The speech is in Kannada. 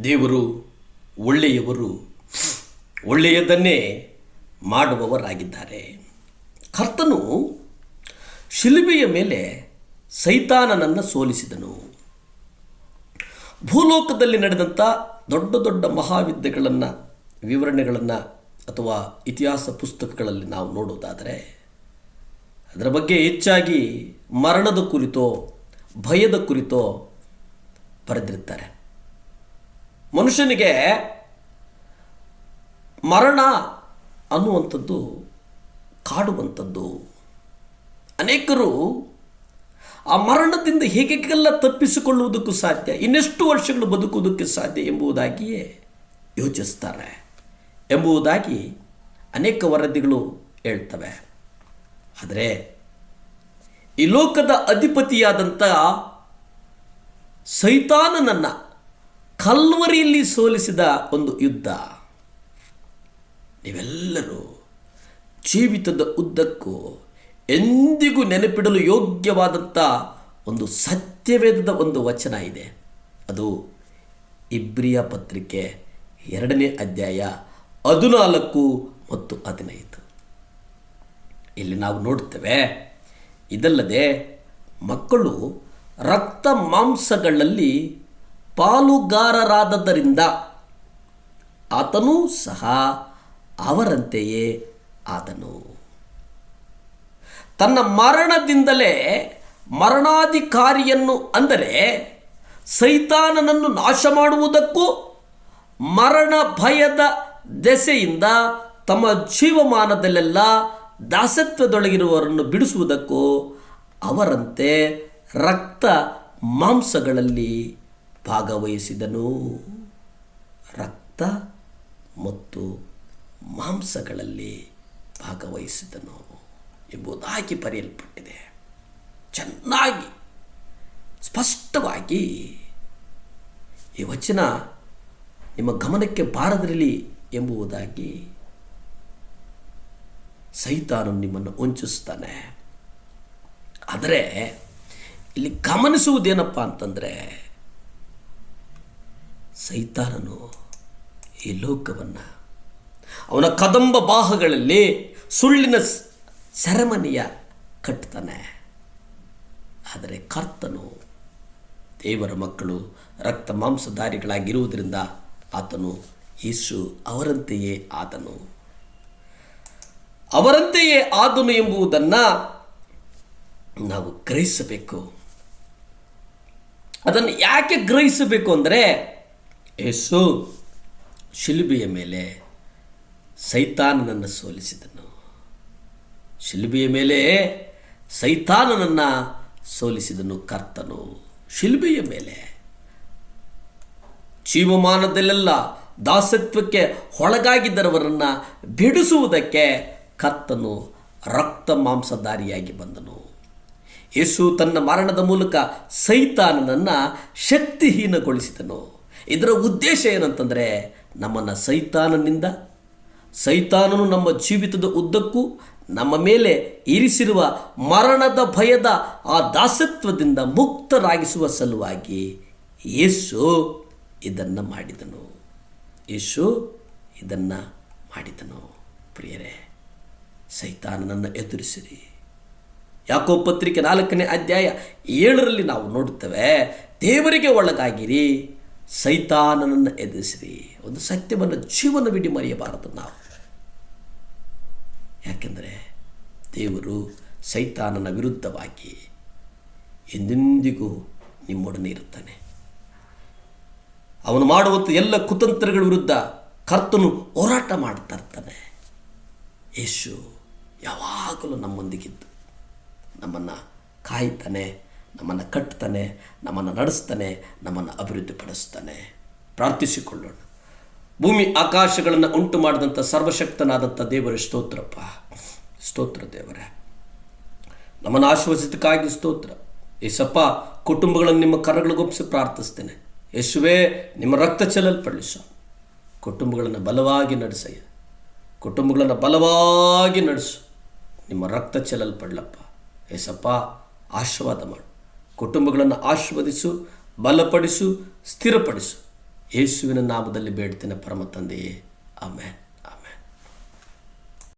ದೇವರು ಒಳ್ಳೆಯವರು, ಒಳ್ಳೆಯದನ್ನೇ ಮಾಡುವವರಾಗಿದ್ದಾರೆ. ಕರ್ತನು ಶಿಲುಬೆಯ ಮೇಲೆ ಸೈತಾನನನ್ನು ಸೋಲಿಸಿದನು. ಭೂಲೋಕದಲ್ಲಿ ನಡೆದಂಥ ದೊಡ್ಡ ದೊಡ್ಡ ಮಹಾವಿದ್ಯೆಗಳನ್ನು, ವಿವರಣೆಗಳನ್ನು ಅಥವಾ ಇತಿಹಾಸ ಪುಸ್ತಕಗಳಲ್ಲಿ ನಾವು ನೋಡೋದಾದರೆ ಅದರ ಬಗ್ಗೆ ಹೆಚ್ಚಾಗಿ ಮರಣದ ಕುರಿತೋ ಭಯದ ಕುರಿತೋ ಬರೆದಿರ್ತಾರೆ. ಮನುಷ್ಯನಿಗೆ ಮರಣ ಅನ್ನುವಂಥದ್ದು ಕಾಡುವಂಥದ್ದು. ಅನೇಕರು ಆ ಮರಣದಿಂದ ಹೇಗೆಲ್ಲ ತಪ್ಪಿಸಿಕೊಳ್ಳುವುದಕ್ಕೂ ಸಾಧ್ಯ, ಇನ್ನೆಷ್ಟು ವರ್ಷಗಳು ಬದುಕುವುದಕ್ಕೆ ಸಾಧ್ಯ ಎಂಬುದಾಗಿಯೇ ಯೋಚಿಸ್ತಾರೆ ಎಂಬುದಾಗಿ ಅನೇಕ ವರದಿಗಳು ಹೇಳ್ತವೆ. ಆದರೆ ಈ ಲೋಕದ ಅಧಿಪತಿಯಾದಂಥ ಸೈತಾನನನ್ನು ಕಲ್ವರಿಯಲ್ಲಿ ಸೋಲಿಸಿದ ಒಂದು ಯುದ್ಧ ನೀವೆಲ್ಲರೂ ಜೀವಿತದ ಉದ್ದಕ್ಕೂ ಎಂದಿಗೂ ನೆನಪಿಡಲು ಯೋಗ್ಯವಾದಂಥ ಒಂದು ಸತ್ಯವೇದದ ಒಂದು ವಚನ ಇದೆ. ಅದು ಇಬ್ರಿಯ ಪತ್ರಿಕೆ 2ನೇ ಅಧ್ಯಾಯ 14 ಮತ್ತು 15. ಇಲ್ಲಿ ನಾವು ನೋಡುತ್ತೇವೆ, ಇದಲ್ಲದೆ ಮಕ್ಕಳು ರಕ್ತ ಮಾಂಸಗಳಲ್ಲಿ ಪಾಲುಗಾರರಾದದ್ದರಿಂದ ಆತನೂ ಸಹ ಅವರಂತೆಯೇ ಆದನು. ತನ್ನ ಮರಣದಿಂದಲೇ ಮರಣಾಧಿಕಾರಿಯನ್ನು, ಅಂದರೆ ಸೈತಾನನನ್ನು ನಾಶ ಮಾಡುವುದಕ್ಕೂ ಮರಣ ಭಯದ ದೆಸೆಯಿಂದ ತಮ್ಮ ಜೀವಮಾನದಲ್ಲೆಲ್ಲ ದಾಸತ್ವದೊಳಗಿರುವವರನ್ನು ಬಿಡಿಸುವುದಕ್ಕೂ ಅವರಂತೆ ರಕ್ತ ಮಾಂಸಗಳಲ್ಲಿ ಭಾಗವಹಿಸಿದನು. ರಕ್ತ ಮತ್ತು ಮಾಂಸಗಳಲ್ಲಿ ಭಾಗವಹಿಸಿದನು ಎಂಬುದಾಗಿ ಬರೆಯಲ್ಪಟ್ಟಿದೆ. ಚೆನ್ನಾಗಿ ಸ್ಪಷ್ಟವಾಗಿ ಈ ವಚನ ನಿಮ್ಮ ಗಮನಕ್ಕೆ ಬಾರದಿರಲಿ ಎಂಬುದಾಗಿ ಸೈತಾನನು ನಿಮ್ಮನ್ನು ವಂಚಿಸ್ತಾನೆ. ಆದರೆ ಇಲ್ಲಿ ಗಮನಿಸುವುದೇನಪ್ಪ ಅಂತಂದರೆ, ಸೈತಾನನು ಈ ಲೋಕವನ್ನು ಅವನ ಕದಂಬ ಬಾಹುಗಳಲ್ಲಿ ಸುಳ್ಳಿನ ಸೆರೆಮನೆಯ ಕಟ್ತಾನೆ. ಆದರೆ ಕರ್ತನು ದೇವರ ಮಕ್ಕಳು ರಕ್ತ ಮಾಂಸಧಾರಿಗಳಾಗಿರುವುದರಿಂದ ಆತನು ಯೇಸು ಅವರಂತೆಯೇ ಆದನು. ಅವರಂತೆಯೇ ಆದನು ಎಂಬುದನ್ನು ನಾವು ಗ್ರಹಿಸಬೇಕು. ಅದನ್ನು ಯಾಕೆ ಗ್ರಹಿಸಬೇಕು ಅಂದರೆ, ಯೇಸು ಶಿಲುಬೆಯ ಮೇಲೆ ಸೈತಾನನನ್ನು ಸೋಲಿಸಿದನು. ಶಿಲುಬೆಯ ಮೇಲೆ ಸೈತಾನನನ್ನು ಸೋಲಿಸಿದನು ಕರ್ತನು. ಶಿಲುಬೆಯ ಮೇಲೆ ಜೀವಮಾನದಲ್ಲೆಲ್ಲ ದಾಸತ್ವಕ್ಕೆ ಒಳಗಾಗಿದ್ದವರನ್ನು ಬಿಡಿಸುವುದಕ್ಕೆ ಕರ್ತನು ರಕ್ತ ಮಾಂಸಧಾರಿಯಾಗಿ ಬಂದನು. ಯೇಸು ತನ್ನ ಮರಣದ ಮೂಲಕ ಸೈತಾನನನ್ನು ಶಕ್ತಿಹೀನಗೊಳಿಸಿದನು. ಇದರ ಉದ್ದೇಶ ಏನಂತಂದರೆ, ನಮ್ಮನ್ನು ಸೈತಾನನು ನಮ್ಮ ಜೀವಿತದ ಉದ್ದಕ್ಕೂ ನಮ್ಮ ಮೇಲೆ ಇರಿಸಿರುವ ಮರಣದ ಭಯದ ಆ ದಾಸತ್ವದಿಂದ ಮುಕ್ತರಾಗಿಸುವ ಸಲುವಾಗಿ ಯೇಸು ಇದನ್ನು ಮಾಡಿದನು. ಯೇಸು ಇದನ್ನು ಮಾಡಿದನು. ಪ್ರಿಯರೇ, ಸೈತಾನನನ್ನು ಎದುರಿಸಿರಿ. ಯಾಕೋಬ ಪತ್ರಿಕೆ 4ನೇ ಅಧ್ಯಾಯ 7ರಲ್ಲಿ ನಾವು ನೋಡುತ್ತೇವೆ, ದೇವರಿಗೆ ಒಳಗಾಗಿರಿ, ಸೈತಾನನನ್ನು ಎದುರಿಸಿರಿ. ಒಂದು ಸತ್ಯವನ್ನು ಜೀವನವಿಡೀ ಮರೆಯಬಾರದು ನಾವು. ಯಾಕೆಂದರೆ ದೇವರು ಸೈತಾನನ ವಿರುದ್ಧವಾಗಿ ಎಂದೆಂದಿಗೂ ನಿಮ್ಮೊಡನೆ ಇರುತ್ತಾನೆ. ಅವನು ಮಾಡುವಂಥ ಎಲ್ಲ ಕುತಂತ್ರಗಳ ವಿರುದ್ಧ ಕರ್ತನು ಹೋರಾಟ ಮಾಡ್ತಾ ಇರ್ತಾನೆ. ಯೇಸು ಯಾವಾಗಲೂ ನಮ್ಮೊಂದಿಗಿದ್ದು ನಮ್ಮನ್ನು ಕಾಯ್ತಾನೆ, ನಮ್ಮನ್ನು ಕಟ್ತಾನೆ, ನಮ್ಮನ್ನು ನಡೆಸ್ತಾನೆ, ನಮ್ಮನ್ನು ಅಭಿವೃದ್ಧಿಪಡಿಸ್ತಾನೆ. ಪ್ರಾರ್ಥಿಸಿಕೊಳ್ಳೋಣ. ಭೂಮಿ ಆಕಾಶಗಳನ್ನು ಉಂಟು ಮಾಡಿದಂಥ ಸರ್ವಶಕ್ತನಾದಂಥ ದೇವರ ಸ್ತೋತ್ರಪ್ಪ. ಸ್ತೋತ್ರ ದೇವರೇ, ನಮ್ಮನ್ನು ಆಶೀರ್ವದಿಸಕ್ಕಾಗಿ ಸ್ತೋತ್ರ. ಯೇಸಪ್ಪ, ಕುಟುಂಬಗಳನ್ನು ನಿಮ್ಮ ಕರಗಳಿಗೊಪ್ಪಿಸಿ ಪ್ರಾರ್ಥಿಸ್ತೇನೆ. ಯೇಸುವೇ, ನಿಮ್ಮ ರಕ್ತ ಚೆಲ್ಲಲ್ಪಡಿಸು. ಕುಟುಂಬಗಳನ್ನು ಬಲವಾಗಿ ನಡೆಸಯ್ಯ. ಕುಟುಂಬಗಳನ್ನು ಬಲವಾಗಿ ನಡೆಸು. ನಿಮ್ಮ ರಕ್ತ ಚೆಲ್ಲಲ್ಪಡಲಪ್ಪ. ಯೇಸಪ್ಪ, ಆಶೀರ್ವಾದ ಮಾಡು. ಕುಟುಂಬಗಳನ್ನು ಆಶೀರ್ವದಿಸು, ಬಲಪಡಿಸು, ಸ್ಥಿರಪಡಿಸು. ಯೇಸುವಿನ ನಾಮದಲ್ಲಿ ಬೇಡ್ತೇನೆ ಪರಮ ತಂದೆಯೇ, ಆಮೆನ್.